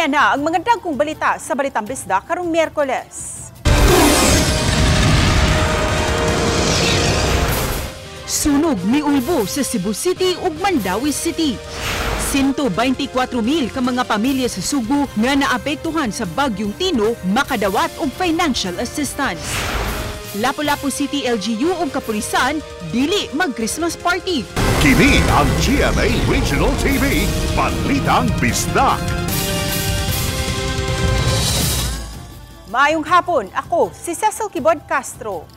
Anya na ang mga dagkong balita sa Balitang Bisdak karong Miyerkules. Sunog miulbo sa Cebu City ug Mandawi City. 124,000 ka mga pamilya sa Subo nga naapektuhan sa Bagyong Tino makadawat og financial assistance. Lapu-Lapu City LGU ug kapulisan dili mag-Christmas party. Kini ang GMA Regional TV, Balitang Bisdak. Maayong hapon, ako si Cecil Kibod Castro.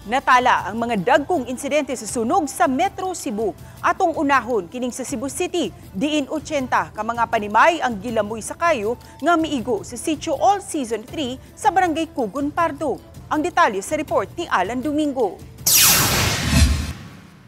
Natala ang mga dagkong insidente sa sunog sa Metro Cebu. Atong unahon kining sa Cebu City, diin 80 ka mga panimay ang gilamoy sa kayo nga miigo sa Sitio All Season 3 sa Barangay Cugon Pardo. Ang detalye sa report ni Alan Domingo.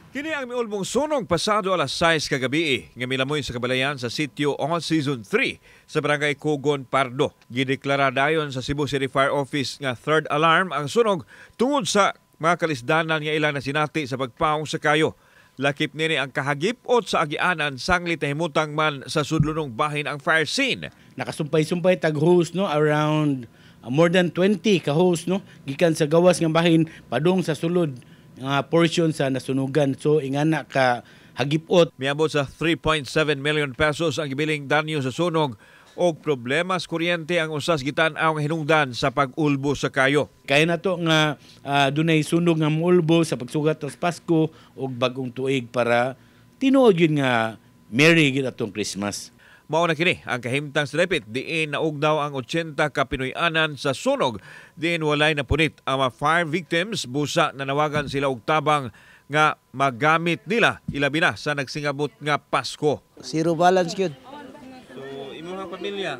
Kini ang miulbong sunog pasado alas 6 kagabi nga milamoy sa kabalayan sa Sitio All Season 3 sa Barangay Cugon Pardo. Gideklara dayon sa Cebu City Fire Office nga third alarm ang sunog tungod sa mga kalisdanan nga ilang nasinati sa pagpaong sa kayo. Lakip nini ang kahagipot sa agianan sanglit na himutang man sa sudlunong bahin ang fire scene. Nakasumpay-sumpay tag-host no, around more than 20 ka-host no, gikan sa gawas ng bahin padung sa sulod nga portion sa nasunugan. So ingana ka hagipot. Miabot sa 3.7 million pesos ang gibiling danyo sa sunog o problemas kuryente ang usas gitan-aw nga hinungdan sa pag-ulbo sa kayo. Kaya na to nga dunay sunog nga mulbo sa pagsugat sa Pasko o bagong tuig para tinuod yun nga merry gid atong Christmas. Mao na kini ang kahimtang sa dapit diin naugdaw ang 80 ka Pinoy-anan sa sunog diin walay napunit ang mga fire victims busa nanawagan sila og tabang nga magamit nila ilabi na sa nagsingabot nga Pasko. Zero balance gyud. Imong pamilya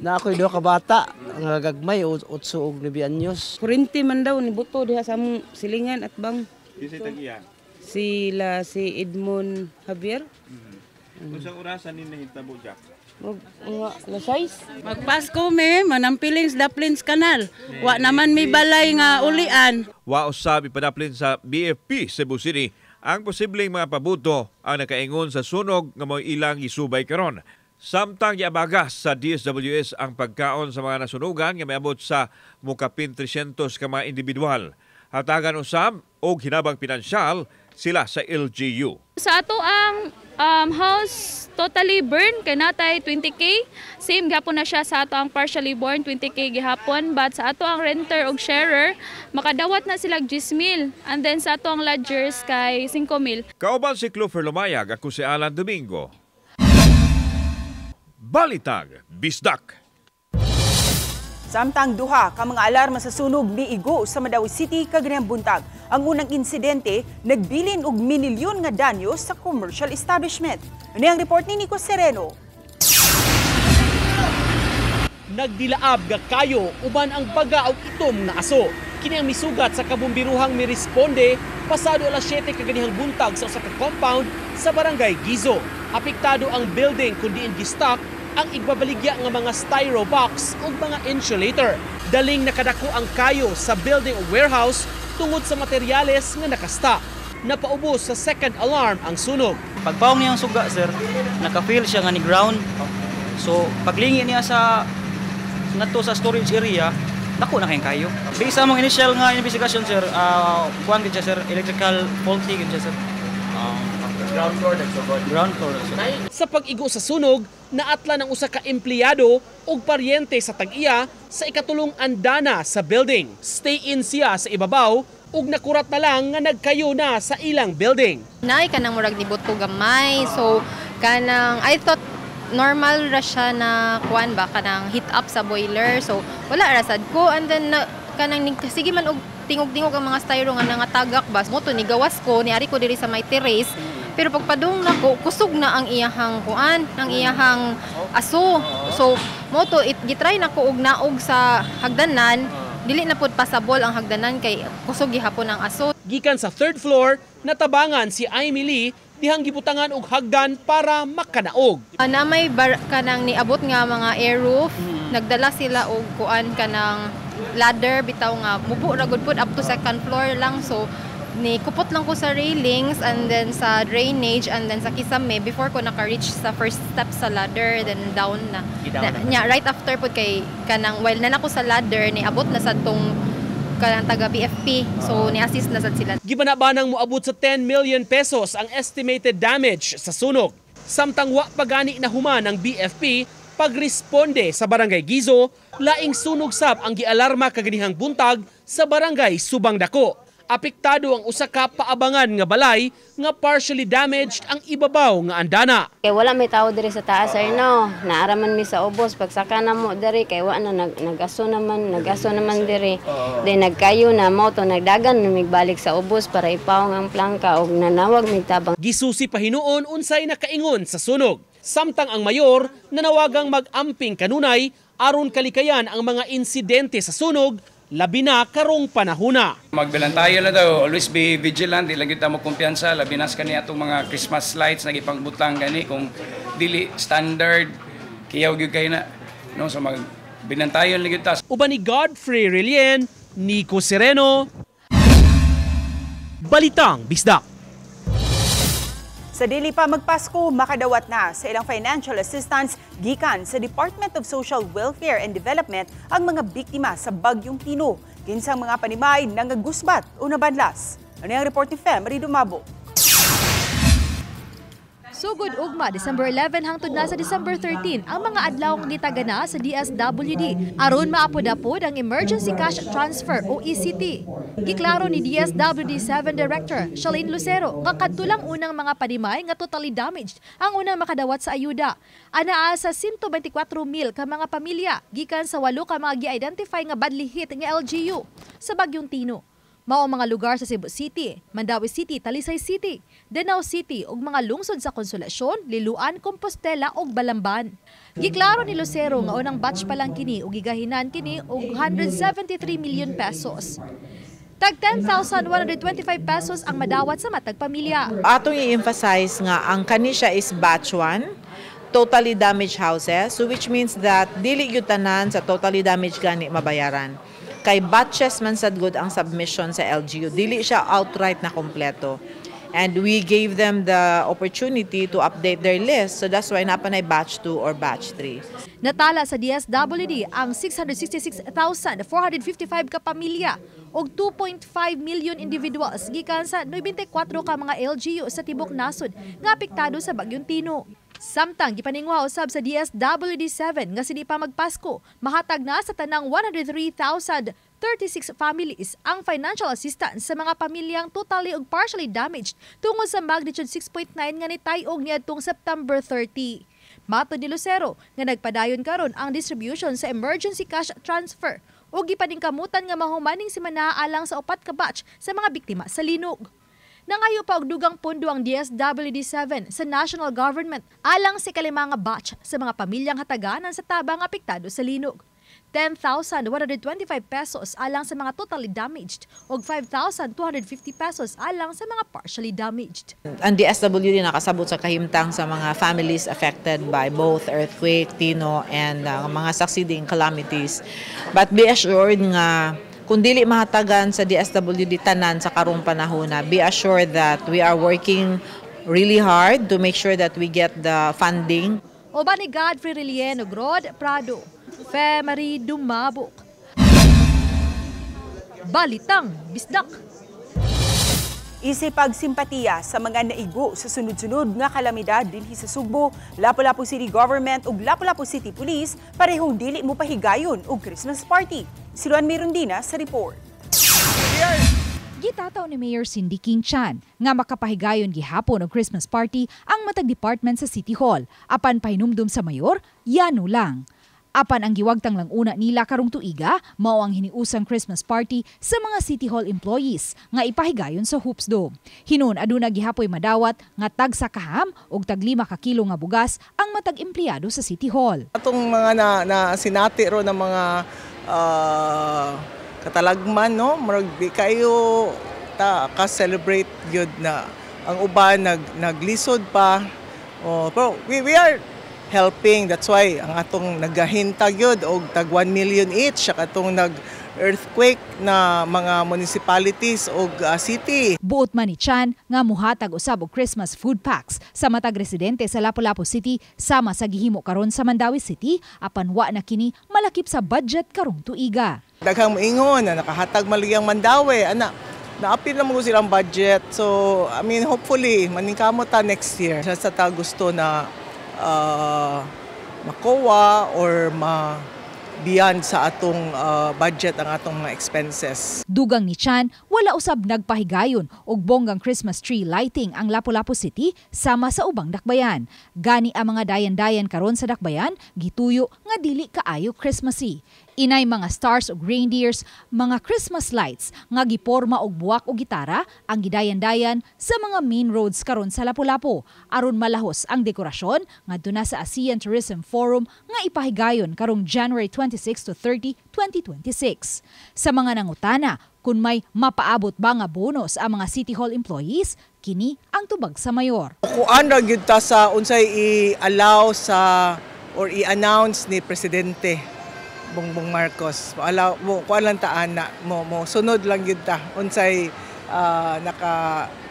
Na ako'y duha ka bata, nga gagmay 8 ug 9 anyos. Kurinti man daw ni buto diha sa among silingan at bang. Kisa tagiya. Sila si Edmond Javier. Unsang orasan ni nahitabo jak? Lasais. Magpasko me manampilings Daplins Canal. Wa naman may balay nga ulian. Wa usab ipadaplin sa BFP Cebu City ang posibleng mga pabuto ang nakaingon sa sunog nga mo'y ilang isubay karon. Samtang giabagas sa DSWS ang pagkaon sa mga nasunugan nga miabot sa mukapin 300 ka mga individual. Hatagan usab og hinabang pinansyal sila sa LGU. Sa ato ang house totally burned kay natay 20k. Same gihapon na siya sa ato ang partially burned 20k gihapon, but sa ato ang renter og sharer makadawat na sila 10,000 and then sa ato ang lodgers kay 5,000. Kauban si Clover Lumayag, ako si Alan Domingo. Balitang Bisdak. Samtang duha ka mga alarma sa sunog miigo sa Mandawi City kaganihang buntag. Ang unang insidente nagbilin og minilyon nga danyo sa commercial establishment. Ano ang report ni Nico Sereno? Nagdilaab ga kayo uban ang baga og itom na aso. Kini ang misugat sa kabumbiruhang miresponde pasado alas 7 kaganihang buntag sa usa ka compound sa Barangay Gizo. Apektado ang building kundi gi-stock ang igbabaligya nga mga styro box ug mga insulator. Daling nakadako ang kayo sa building o warehouse tungod sa materyales nga nakastock. Napaubos sa second alarm ang sunog. Pagpaong niyang suga, sir, naka-feel siya nga ni ground. So, paglingi niya sa nato sa storage area, naku na kayong kayo. Based sa mong initial nga investigation, sir, kuwan gid siya, sir, electrical faulty gid siya, sir. Ground floor. Sa pag-igo sa sunog, naatla ng usa ka empleyado ug paryente sa tag-iya sa ikatulong andana sa building. Stay in siya sa ibabaw ug nakurat na lang nga nagkayo na sa ilang building. Nay kanang murag ni buto gamay. So kanang I thought normal ra siya na kuan ba kanang heat up sa boiler. So wala ra sad ko, and then kanang sige man og tingog-tingog ang mga styro nga nangatagak bas mo to ni gawas ko ni ari ko diri sa my terrace. Pero pagpadung nako kusog na ang iyahang kuan, ang iyahang aso. So mo to gitry nako og naog sa hagdanan, dili na pud pasabol ang hagdanan kay kusog gihapon ang aso. Gikan sa third floor, natabangan si Emily dihang gibutangan og hagdan para makanaog. Na may kanang niabot nga mga air roof, nagdala sila og kuan kanang ladder bitaw nga mubo ra gud pud up to second floor lang. So ni kupot lang ko sa railings and then sa drainage and then sa kisame before ko naka-reach sa first step sa ladder then down na. Right after po kay kanang while na nako sa ladder ni abot na sa tong kanang taga BFP so ni-assist na sad sila. Gibanabanang moabot sa 10 million pesos ang estimated damage sa sunog. Samtang wa pagani na human ang BFP pagresponde sa Barangay Gizo, laing sunog sab ang gialarma kaganihang buntag sa Barangay Subang Dako. Apektado ang usa ka paabangan nga balay nga partially damaged ang ibabaw nga andana. Kay wala may tao diri sa taas sir no. Naaraman mi sa ubos pagsaka na mo diri kay wa na nagaso naman diri. Then nagkayo na mo to nagdagan migbalik sa ubos para ipawong ang plangka og nanawag mig tabang. Gisusi pa hinuon unsay nakaingon sa sunog. Samtang ang mayor nanawagang mag-amping kanunay aron kalikayan ang mga insidente sa sunog labi na karong panahuna. Magbilantayo na daw, always be vigilant, di lang kita mo kumpiyansa, labi na kani atong mga Christmas lights na ipangbutang gani kung dili standard, kiyaw gyud kay na. No, so magbilantayon lang kita. Uban ni Godfrey Relien, Nico Sereno, Balitang Bisdak. Sa dili pa magpasko, makadawat na sa ilang financial assistance gikan sa Department of Social Welfare and Development ang mga biktima sa Bagyong Tino. Kinsang mga panimay nangagusbat o nabanlas. Ano yung report ni Fem Marie Dumabo? Sugod ugma, December 11 hangtod na sa December 13 ang mga adlawng gitagana sa DSWD aron maapod-apod ang Emergency Cash Transfer o ECT. Giklaro ni DSWD 7 Director Shalene Lucero nga kadto lang unang mga panimay nga totally damaged ang unang makadawat sa ayuda. Anaa sa 124,000 ka mga pamilya gikan sa 8 ka mga gi-identify nga badly hit nga LGU sa Bagyong Tino. Mao mga lugar sa Cebu City, Mandawi City, Talisay City, Danao City ug mga lungsod sa Consolacion, Liloan, Compostela ug Balamban. Giklaro ni Lucero nga unang batch pa lang kini ug gigahinan kini og 173 million pesos. Tag 10,125 pesos ang madawat sa matag pamilya. Atong i-emphasize nga ang kani siya is batch 1, totally damaged houses, so which means that dili gyud tanan sa totally damaged gani mabayaran. Kay batches man sad good ang submission sa LGU, dili siya outright na kompleto. And we gave them the opportunity to update their list, so that's why napanay batch 2 or batch 3. Natala sa DSWD ang 666,455 ka pamilya og 2.5 million individuals gikan sa 94 ka mga LGU sa tibok nasod nga apektado sa Bagyong Tino. Samtang gipaningwa usab sa DSWD-7 nga sindi pa magpasko, mahatag na sa tanang 103,036 families ang financial assistance sa mga pamilyang totally ug partially damaged tungod sa magnitude 6.9 nga nitay-og niadtong September 30. Matod ni Lucero nga nagpadayon karon ang distribution sa emergency cash transfer ug gipaningkamutan nga mahumaning semana alang sa 4 ka batch sa mga biktima sa linog. Nangayo pa og dugang pondo ang DSWD-7 sa national government alang sa ikalimang batch sa mga pamilyang hataganan sa tabang apektado sa linog. 10,125 pesos alang sa mga totally damaged ug 5,250 pesos alang sa mga partially damaged. Ang DSWD nakasabot sa kahimtang sa mga families affected by both earthquake, Tino, and mga succeeding calamities. But be assured nga kung dili mahatagan sa DSWD tanan sa karong panahon, be assured that we are working really hard to make sure that we get the funding. Oba ni Godfrey Relien ug Rod Prado, Fe Marie Dumabok. Balitang Bisdak. Isipag simpatiya sa mga naigo sa sunod-sunod nga kalamidad dinhi sa Sugbo, Lapu-Lapu City Government ug Lapu-Lapu City Police parehong dili mo pahigayon og Christmas party. Si Luan Mirundina sa report. Gitataw ni Mayor Cindy King Chan nga makapahigayon gihapon og Christmas party ang matag department sa City Hall. Apan pahinumdum sa mayor, yano lang. Apan ang giwagtang lang una nila karong tuiga, mao ang hiniusang Christmas party sa mga City Hall employees nga ipahigayon sa Hoops Dome. Hinon aduna gihapoy madawat nga tag sa kaham og tag 5 ka kilo nga bugas ang matag empleyado sa City Hall. Atong mga na sinati ro ng mga katalagman, no, murag di kayo ka-celebrate gyud na ang uban naglisod pa. Pero we are helping, that's why ang atong naghahintag yun og tag 1 million each, siya katong earthquake na mga municipalities o city. Buot man ni Chan nga muhatag usab og Christmas food packs sa matag residente sa Lapu-Lapu City sama sa gihimo karon sa Mandawi City apan wa na kini malakip sa budget karong tuiga. Daghang moingon na nakahatag maliyang Mandawi ana naapil na mo silang budget. So I mean hopefully maningkamot ta next year. Sa ta gusto na makuha or beyond sa atong budget ang atong mga expenses. Dugang ni Chan, wala usab nagpahigayon og bonggang Christmas tree lighting ang Lapu-Lapu City sama sa ubang dakbayan. Gani ang mga dayan-dayan karon sa dakbayan gituyo nga dili kaayo Christmassy. Inay mga stars ug reindeers, mga Christmas lights nga giporma og buwak o gitara ang gidayan-dayan sa mga main roads karon sa Lapu-Lapu aron malahos ang dekorasyon ngadto na sa ASEAN Tourism Forum nga ipahigayon karong January 26 to 30, 2026. Sa mga nangutana kung may mapaabot ba nga bonus ang mga City Hall employees, kini ang tubag sa mayor. Kuan ra gyud ta sa unsay i-allow sa or i-announce ni Presidente Bongbong Marcos. Kuan lang taan na mo sunod lang gyud ta unsay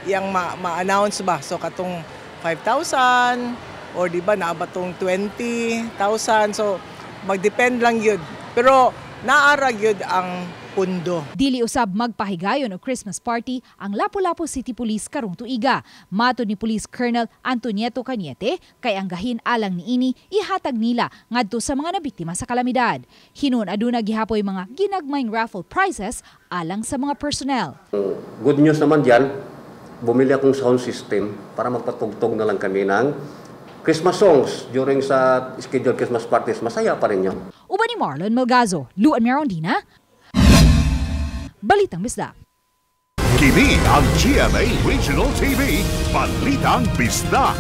yang ma-announce ba. So katong 5,000 or di ba naabot tong 20,000. So magdepend lang yun. Pero naara yun ang pundo. Dili usab magpahigayon og Christmas party ang Lapu-Lapu City Police karong tuiga. Matod ni Police Colonel Antonieto Cañete kay ang gahin alang niini ihatag nila ngadto sa mga nabiktima sa kalamidad. Hinon aduna gihapoy mga ginagmayng raffle prizes alang sa mga personnel. Good news naman diyan, bumili akong sound system para magpatugtog na lang kami ng Christmas songs during sa scheduled Christmas parties. Masaya pa rin yun. Uban ni Marlon Melgazo, Luan Merondina, Balitang Bisdak. Kini ang GMA Regional TV, Balitang Bisdak.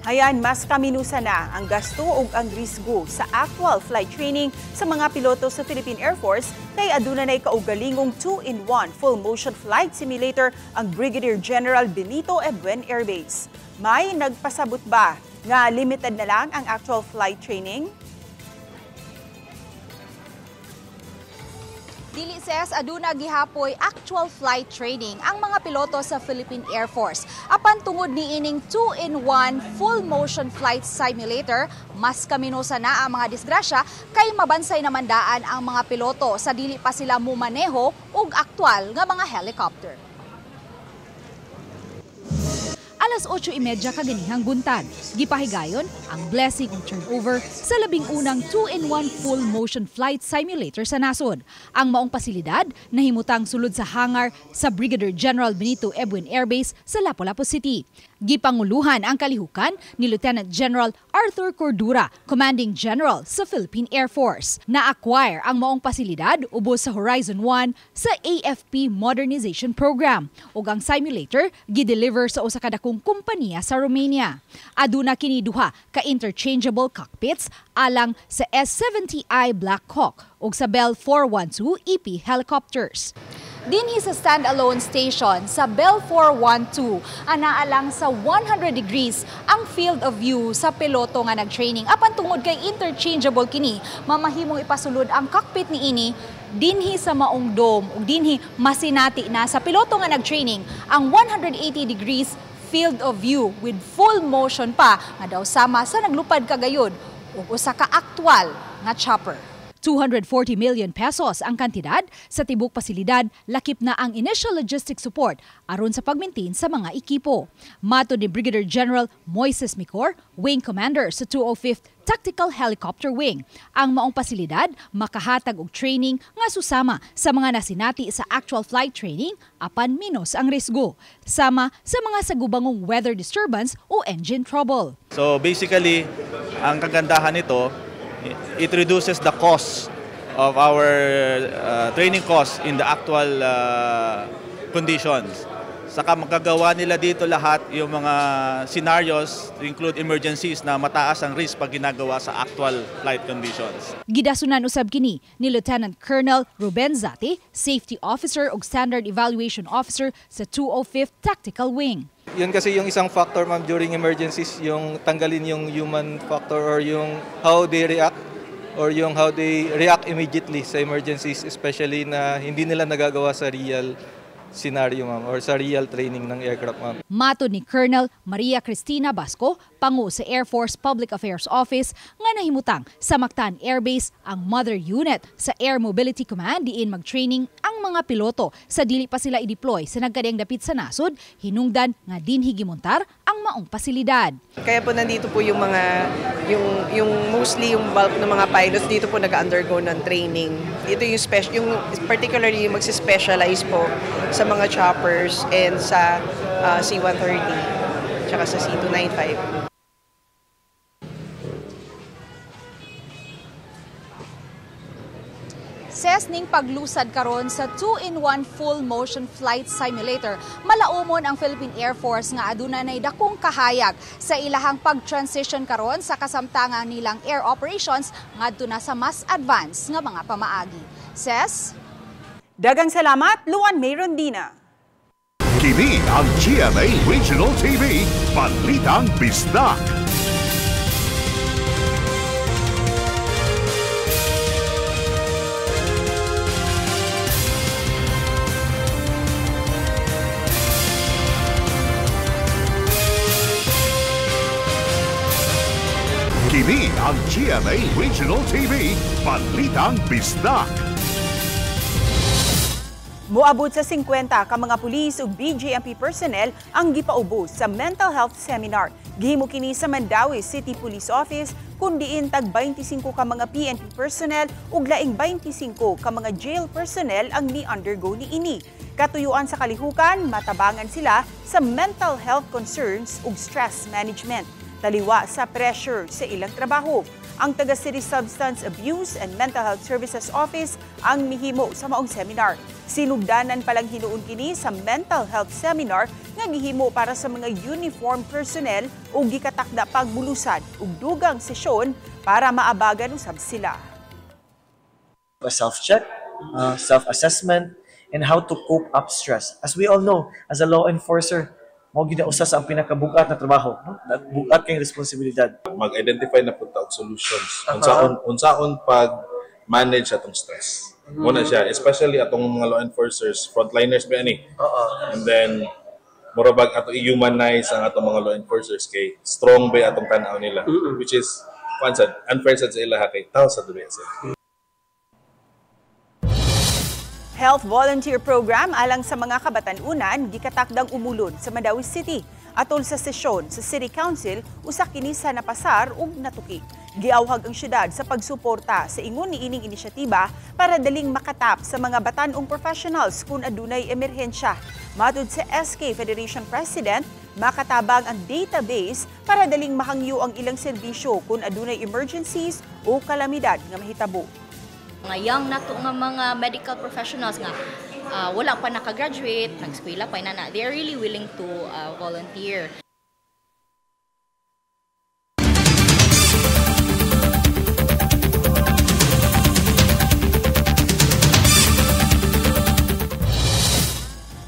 Ayan, mas kaminusa na ang gasto ug ang risgo sa actual flight training sa mga piloto sa Philippine Air Force kay aduna nay kaugalingong 2-in-1 full motion flight simulator ang Brigadier General Benito Ebuen Air Base. May nagpasabot ba nga limited na lang ang actual flight training? Dili ses aduna gihapoy actual flight training ang mga piloto sa Philippine Air Force. Apan tungod ni ining 2-in-1 full motion flight simulator, mas kaminosa na ang mga disgrasya kay mabansay naman daan ang mga piloto sa dili pa sila mumaneho og aktwal nga mga helicopter. Alas 8:30 kaganihang buntag, gipahigayon ang blessing ug turnover sa labing unang 2-in-1 full motion flight simulator sa nasod. Ang maong pasilidad nahimutang sulod sa hangar sa Brigadier General Benito Ebuen Air Base sa Lapu-Lapu City. Gipanguluhan ang kalihukan ni Lieutenant General Arthur Cordura, Commanding General sa Philippine Air Force. Na-acquire ang maong pasilidad ubos sa Horizon 1 sa AFP Modernization Program ug ang simulator gi-deliver sa usa ka dakong kumpanya sa Romania. Aduna kini duha ka interchangeable cockpits alang sa S-70I Black Hawk ug sa Bell 412 EP helicopters. Dinhi sa standalone station sa Bell 412, anaalang sa 100 degrees ang field of view sa piloto nga nag-training. Apan tungod kay interchangeable kini, mamahimong ipasulod ang cockpit niini dinhi sa maong dome ug dinhi masinati na sa piloto nga nag-training ang 180 degrees field of view with full motion pa nga daw sama sa naglupad kagayod ug usa ka aktwal nga chopper. 240 million pesos ang kantidad sa tibok pasilidad, lakip na ang initial logistic support aron sa pagmaintain sa mga ekipo. Matod ni Brigadier General Moises Micor, Wing Commander sa 205th Tactical Helicopter Wing, ang maong pasilidad makahatag og training nga susama sa mga nasinati sa actual flight training apan minos ang risgo, sama sa mga sagubangong weather disturbance o engine trouble. So basically, ang kagandahan nito, it reduces the cost of our training costs in the actual conditions. Saka magagawa nila dito lahat yung mga scenarios to include emergencies na mataas ang risk pag ginagawa sa actual flight conditions. Gidasunan usab kini ni Lieutenant Colonel Ruben Zati, Safety Officer ug Standard Evaluation Officer sa 205th Tactical Wing. Yun kasi yung isang factor, ma'am, during emergencies, yung tanggalin yung human factor or yung how they react or yung how they react immediately sa emergencies, especially na hindi nila nagagawa sa real scenario, ma'am, or sa real training ng aircraft, ma'am. Matod ni Colonel Maria Cristina Basco, pangu sa Air Force Public Affairs Office, nga nahimutang sa Mactan Air Base ang mother unit sa Air Mobility Command diin mag-training ang mga piloto sa dili pa sila i-deploy sa nagkadiyang dapit sa nasod, hinungdan nga dinhi gimontar ang maong pasilidad. Kaya po nandito po yung mga yung mostly yung bulk ng mga pilots dito po nag-undergo ng training. Dito yung particularly yung magsi-specialize po sa mga choppers and sa C-130 tsaka sa C-295. Ses ning paglusad karon sa 2-in-1 full motion flight simulator, malaumon ang Philippine Air Force nga aduna nay dakong kahayag sa ilahang pag-transition karon sa kasamtangan nilang air operations ngadto na sa mas advanced nga mga pamaagi. Ses, dagang salamat, Luan May Rondina. Kini ang GMA Regional TV, Balitang Bisdak. Kini ang GMA Regional TV, Balitang Bisdak. Moabot sa 50 ka mga pulis ug BJMP personnel ang gipaubos sa mental health seminar. Gihimo kini sa Mandawi City Police Office kundiin tag 25 ka mga PNP personnel ug laing 25 ka mga jail personnel ang ni-undergo niini. Katuyuan sa kalihukan, matabangan sila sa mental health concerns ug stress management. Taliwa sa pressure sa ilang trabaho. Ang taga City Substance Abuse and Mental Health Services Office ang mihimo sa maong seminar. Sinugdanan palang hinuon kini sa mental health seminar nga gihimo para sa mga uniform personnel ug gikatakda pagbulusan ug dugang sesyon para maabagan usab sila. A self-check, self-assessment, and how to cope up stress. As we all know, as a law enforcer, mao gid usa sa ang pinakabugat na trabaho, no? Bugat kay responsibilidad. Mag-identify na punta og solutions. Unsaon pag manage atong stress. Muna siya, especially atong mga law enforcers, frontliners ba ani? And then murabag ato i-humanize ang atong mga law enforcers kay strong ba atong tan-aw nila, which is unfair sa ila kay tao sa dubi sila. Health Volunteer Program alang sa mga kabatanunan gikatakdang umulon sa Mandawi City. Atol sa sesyon sa City Council, usa kini sa napasar ug natuki. Giawhag ang syudad sa pagsuporta sa ingon niining inisyatiba para daling makatap sa mga batanong professionals kung adunay emerhensya. Matud sa SK Federation President, makatabang ang database para daling mahangyo ang ilang serbisyo kung adunay emergencies o kalamidad nga mahitabo. Mga young nato nga mga medical professionals nga wala pa nakagraduate, nag-eskwela pa na, they are really willing to volunteer.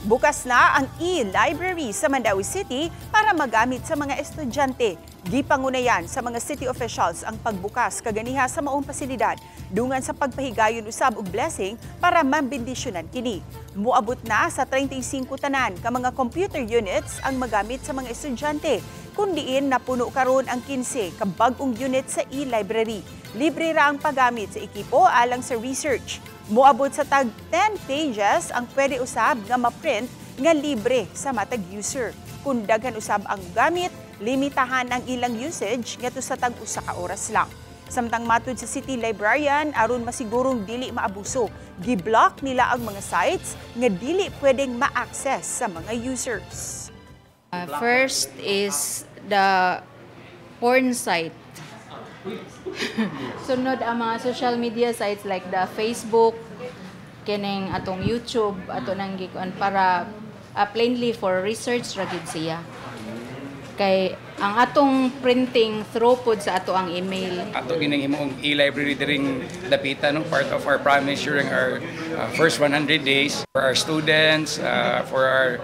Bukas na ang e-library sa Mandawi City para magamit sa mga estudyante. Gipangunayan sa mga city officials ang pagbukas kaganiha sa maong pasilidad dungan sa pagpahigayon usab og blessing para mambendisyonan kini. Moabot na sa 35 tanan ka mga computer units ang magamit sa mga estudyante. Kundiin napuno karon ang 15 ka bag-ong unit sa e-library. Libre ra ang paggamit sa ekipo alang sa research. Moabot sa tag 10 pages ang pwede usab nga ma-print nga libre sa matag user. Kung daghan usab ang gamit, limitahan ang ilang usage ngadto sa tag usa ka oras lang. Samtang matud sa City Librarian aron masigurong dili maabuso, gi-block nila ang mga sites nga dili pwedeng ma-access sa mga users. First is the porn site. Sunod ang mga social media sites like the Facebook, kining atong YouTube, ato nang gikuan para plainly for research ra gyud siya. Kay ang atong printing throughput sa ato ang email. Ato ginahimong e-library diring dapita, no, part of our promise during our first 100 days for our students, for our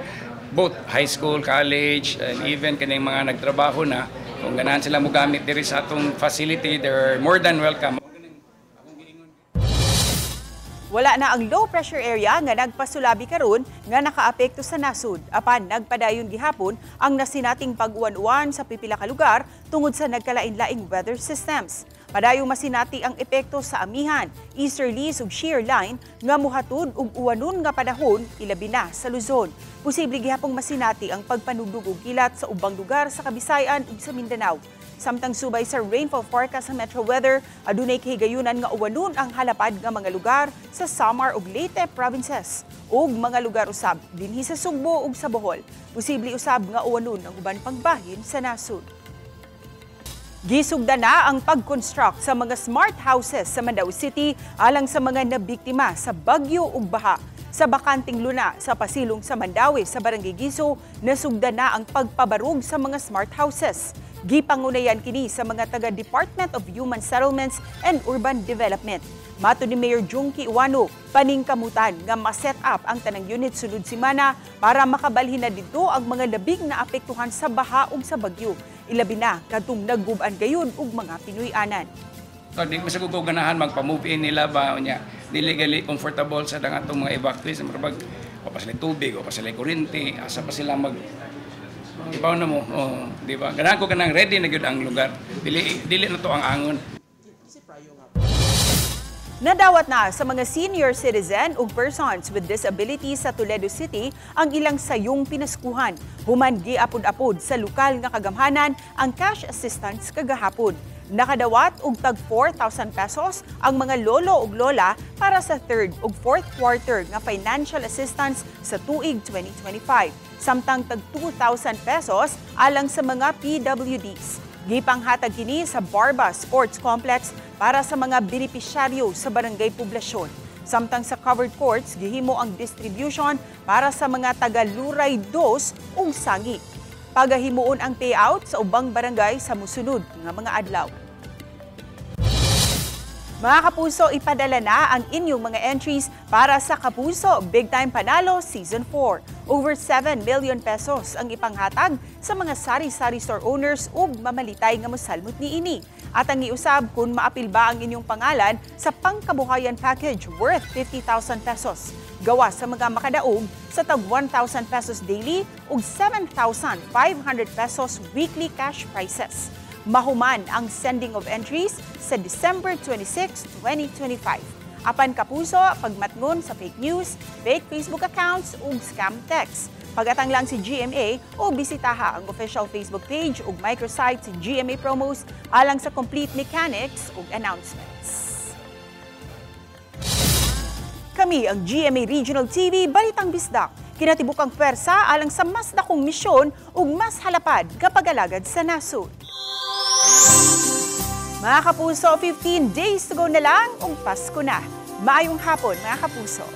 both high school, college, and even kaning mga nagtrabaho na. Kung ganahan sila mo gamit diri sa atong facility, they're more than welcome. Wala na ang low pressure area nga nagpasulabi karon nga nakaapekto sa nasud. Apan nagpadayon gihapon ang nasinating pag-uwan-uwan sa pipila ka lugar tungod sa nagkalain-laing weather systems. Padayong masinati ang epekto sa amihan, easterlies ug shear line nga muhatod og uwanon nga panahon ilabi na sa Luzon. Posible gihapong masinati ang pagpanugdog og kilat sa ubang lugar sa Kabisayan ug sa Mindanao. Samtang subay sa rainfall forecast sa Metro Weather, adunay kahigayunan nga uwanon ang halapad nga mga lugar sa Samar ug Leyte provinces ug mga lugar usab dinhi sa Sugbo ug sa Bohol. Posible usab nga uwanon ang uban pang bahin sa nasud. Gisugda na ang pag-construct sa mga smart houses sa Mandaue City alang sa mga nabiktima sa bagyo ug baha. Sa bakanting luna sa pasilong sa Mandaue sa Barangay Giso, nasugda na ang pagpabarog sa mga smart houses. Gipangunayan kini sa mga taga-Department of Human Settlements and Urban Development. Mato ni Mayor Junki Iwano, paningkamutan nga ma-set up ang tanang unit sunod semana para makabalhin na dito ang mga labing na apektuhan sa baha ug sa bagyo. Ilabi na kadtong nagguban gayon ug mga Pinoy-anan. Di masagugog ganahan magpa-move in nila ba niya. Dili gali comfortable sa dang atong mga evacuees sa marabag o pa sila tubig o pa sila kuryente, asa pa sila mag ibaw na mo, di ba? Ganahan ko kanang ready na gyud ang lugar. Dili na to ang angon. Nadawat na sa mga senior citizen ug persons with disabilities sa Toledo City ang ilang sayong pinaskuhan. Human giapod-apod sa lokal nga kagamhanan ang cash assistance kagahapon. Nakadawat og tag 4,000 pesos ang mga lolo ug lola para sa 3rd ug 4th quarter nga financial assistance sa tuig 2025. Samtang tag 2,000 pesos alang sa mga PWDs. Gipanghatag kini sa Barba Sports Complex para sa mga benepisyaryo sa barangay poblasyon. Samtang sa covered courts, gihimo ang distribution para sa mga taga-Luray 2 ug Sangi. Pagahimuon ang payout sa ubang barangay sa musunod nga mga adlaw. Mga Kapuso, ipadala na ang inyong mga entries para sa Kapuso Big Time Panalo Season 4. Over 7 million pesos ang ipanghatag sa mga sari-sari store owners ug mamalitay nga mosalmot niini. At ang iusab kung maapil ba ang inyong pangalan sa pangkabuhayan package worth 50,000 pesos. Gawa sa mga makadaog sa tag 1,000 pesos daily ug 7,500 pesos weekly cash prizes. Mahuman ang sending of entries sa December 26, 2025. Apan Kapuso, pagmatngon sa fake news, fake Facebook accounts ug scam text. Pagatang lang si GMA o bisitaha ang official Facebook page ug microsite si GMA Promos alang sa complete mechanics ug announcements. Kami ang GMA Regional TV Balitang Bisdak. Kinatibukang pwersa alang sa mas dakong misyon ug mas halapad kapag alagad sa nasud. Mga Kapuso, 15 days to go na lang ug Pasko na. Maayong hapon mga Kapuso.